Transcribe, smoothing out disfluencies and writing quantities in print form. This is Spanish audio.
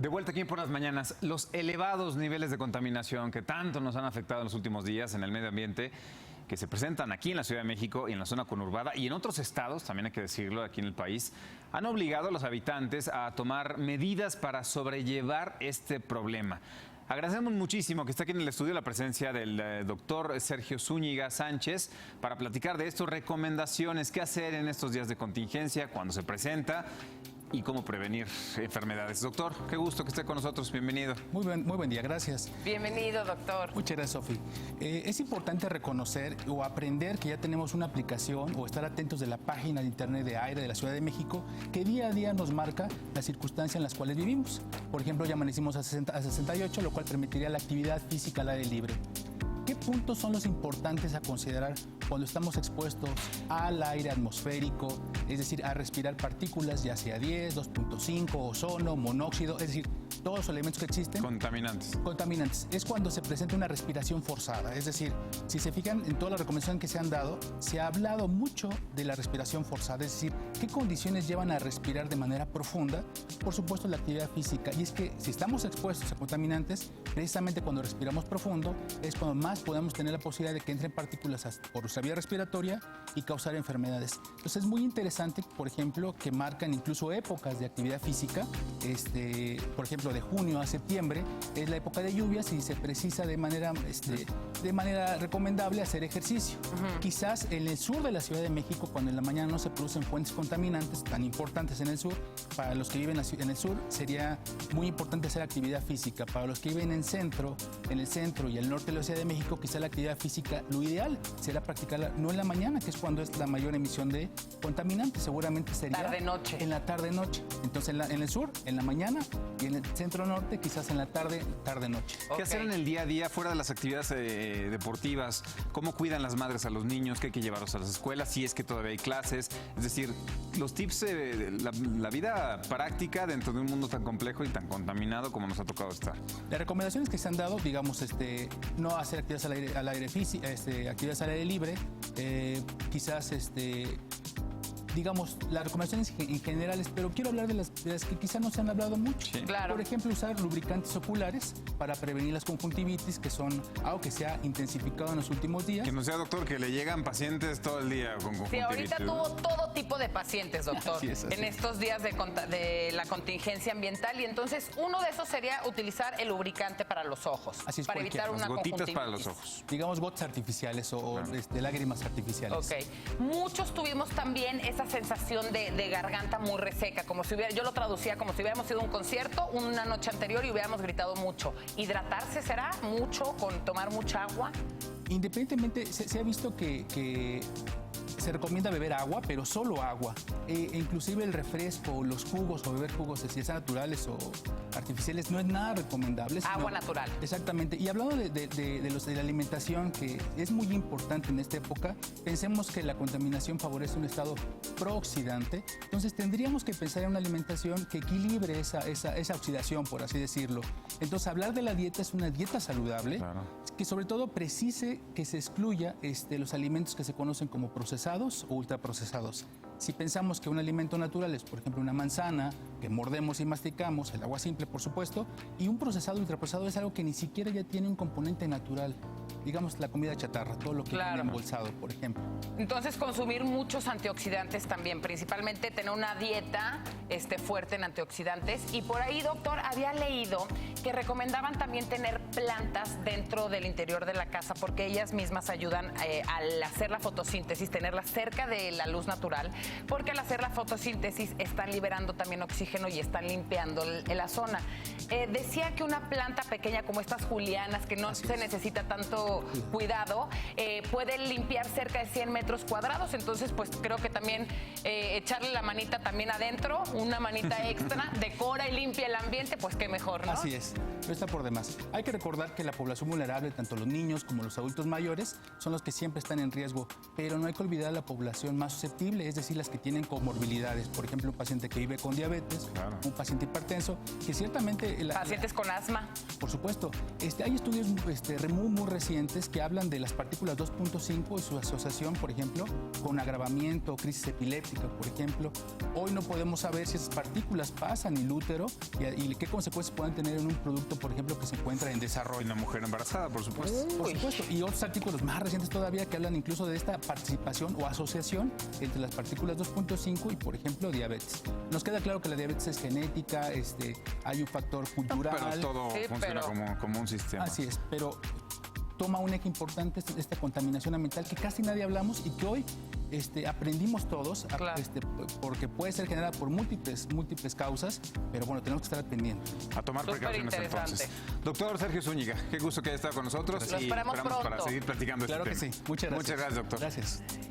De vuelta aquí por las mañanas, los elevados niveles de contaminación que tanto nos han afectado en los últimos días en el medio ambiente, que se presentan aquí en la Ciudad de México y en la zona conurbada y en otros estados, también hay que decirlo, aquí en el país, han obligado a los habitantes a tomar medidas para sobrellevar este problema. Agradecemos muchísimo que esté aquí en el estudio la presencia del doctor Sergio Zúñiga Sánchez para platicar de esto, recomendaciones, qué hacer en estos días de contingencia, cuando se presenta y cómo prevenir enfermedades. Doctor, qué gusto que esté con nosotros. Bienvenido. Muy buen día, gracias. Bienvenido, doctor. Muchas gracias, Sofi. Es importante reconocer o aprender que ya tenemos una aplicación o estar atentos de la página de internet de aire de la Ciudad de México que día a día nos marca las circunstancias en las cuales vivimos. Por ejemplo, ya amanecimos a 68, lo cual permitiría la actividad física al aire libre. ¿Qué puntos son los importantes a considerar cuando estamos expuestos al aire atmosférico, es decir, a respirar partículas, ya sea 10, 2.5, ozono, monóxido, es decir, todos los elementos que existen? Contaminantes. Contaminantes. Es cuando se presenta una respiración forzada. Es decir, si se fijan en todas las recomendaciones que se han dado, se ha hablado mucho de la respiración forzada. Es decir, qué condiciones llevan a respirar de manera profunda. Por supuesto, la actividad física. Y es que si estamos expuestos a contaminantes, precisamente cuando respiramos profundo, es cuando más podemos tener la posibilidad de que entren partículas por nuestra vía respiratoria y causar enfermedades. Entonces, es muy interesante, por ejemplo, que marcan incluso épocas de actividad física. Por ejemplo, de junio a septiembre es la época de lluvias y se precisa de manera recomendable hacer ejercicio. Quizás en el sur de la Ciudad de México, cuando en la mañana no se producen fuentes contaminantes tan importantes en el sur, para los que viven en el sur sería muy importante hacer actividad física. Para los que viven en el centro y el norte de la Ciudad de México, quizás la actividad física, lo ideal será practicarla no en la mañana, que es cuando es la mayor emisión de contaminantes, seguramente sería tarde-noche. En la tarde-noche. Entonces en el sur, en la mañana, y en el centro-norte, quizás en la tarde-noche. ¿Qué hacer en el día a día fuera de las actividades deportivas? ¿Cómo cuidan las madres a los niños? ¿Qué hay que llevarlos a las escuelas? Si es que todavía hay clases. Es decir, los tips de la vida práctica dentro de un mundo tan complejo y tan contaminado como nos ha tocado estar. Las recomendaciones que se han dado, digamos, no hacer actividades al aire físico, actividades al aire libre, quizás digamos, las recomendaciones en generales, pero quiero hablar de las que quizás no se han hablado mucho. Sí. Claro. Por ejemplo, usar lubricantes oculares para prevenir las conjuntivitis, que son algo que se ha intensificado en los últimos días. Que no sea, doctor, que le llegan pacientes todo el día con conjuntivitis. Sí, ahorita tuvo todo tipo de pacientes, doctor, Así es. en estos días de la contingencia ambiental. Y entonces, uno de esos sería utilizar el lubricante para los ojos, Así es, para evitar cualquiera. una Las gotitas conjuntivitis. para los ojos. Digamos, gotas artificiales o lágrimas artificiales. Ok. Muchos tuvimos también esa sensación de garganta muy reseca, como si yo lo traducía como si hubiéramos ido a un concierto una noche anterior y hubiéramos gritado mucho. ¿Hidratarse será mucho con tomar mucha agua? Independientemente, se ha visto que se recomienda beber agua, pero solo agua. Inclusive el refresco, los jugos o beber jugos, si sean naturales o artificiales, no es nada recomendable. Agua natural. Exactamente. Y hablando de la alimentación, que es muy importante en esta época, pensemos que la contaminación favorece un estado prooxidante. Entonces tendríamos que pensar en una alimentación que equilibre esa oxidación, por así decirlo. Entonces hablar de la dieta es una dieta saludable, Claro. que sobre todo precise que se excluya los alimentos que se conocen como procesados o ultraprocesados. Si pensamos que un alimento natural es, por ejemplo, una manzana que mordemos y masticamos, el agua simple, por supuesto, y un procesado o ultraprocesado es algo que ni siquiera ya tiene un componente natural. Digamos, la comida chatarra, todo lo que Claro. viene embolsado, por ejemplo. Entonces, consumir muchos antioxidantes también, principalmente tener una dieta fuerte en antioxidantes. Y por ahí, doctor, había leído que recomendaban también tener plantas dentro del interior de la casa porque ellas mismas ayudan al hacer la fotosíntesis, tenerlas cerca de la luz natural, porque al hacer la fotosíntesis están liberando también oxígeno y están limpiando la zona. Decía que una planta pequeña como estas julianas, que no se necesita tanto cuidado, puede limpiar cerca de 100 metros cuadrados. Entonces, pues creo que también echarle la manita también adentro, una manita extra, decora y limpia el ambiente, pues qué mejor, ¿no? Así es, no está por demás. Hay que recordar que la población vulnerable, tanto los niños como los adultos mayores, son los que siempre están en riesgo, pero no hay que olvidar la población más susceptible, es decir, las que tienen comorbilidades. Por ejemplo, un paciente que vive con diabetes, Claro. un paciente hipertenso, que ciertamente... Pacientes con asma. Por supuesto. Hay estudios muy recientes recientes que hablan de las partículas 2.5 y su asociación, por ejemplo, con agravamiento, crisis epiléptica, por ejemplo. Hoy no podemos saber si esas partículas pasan el útero y qué consecuencias pueden tener en un producto, por ejemplo, que se encuentra en desarrollo. Una mujer embarazada, por supuesto. Por supuesto. Y otros artículos más recientes todavía que hablan incluso de esta participación o asociación entre las partículas 2.5 y, por ejemplo, diabetes. Nos queda claro que la diabetes es genética, hay un factor cultural. Pero todo funciona como un sistema. Así es, pero toma un eje importante esta contaminación ambiental que casi nadie hablamos y que hoy aprendimos todos, Claro. porque puede ser generada por múltiples causas, pero bueno, tenemos que estar pendientes. A tomar Súper precauciones interesante. entonces. Doctor Sergio Zúñiga, qué gusto que haya estado con nosotros. Lo esperamos para pronto. seguir platicando Claro este que tema. sí. Muchas gracias. Muchas gracias, doctor. Gracias.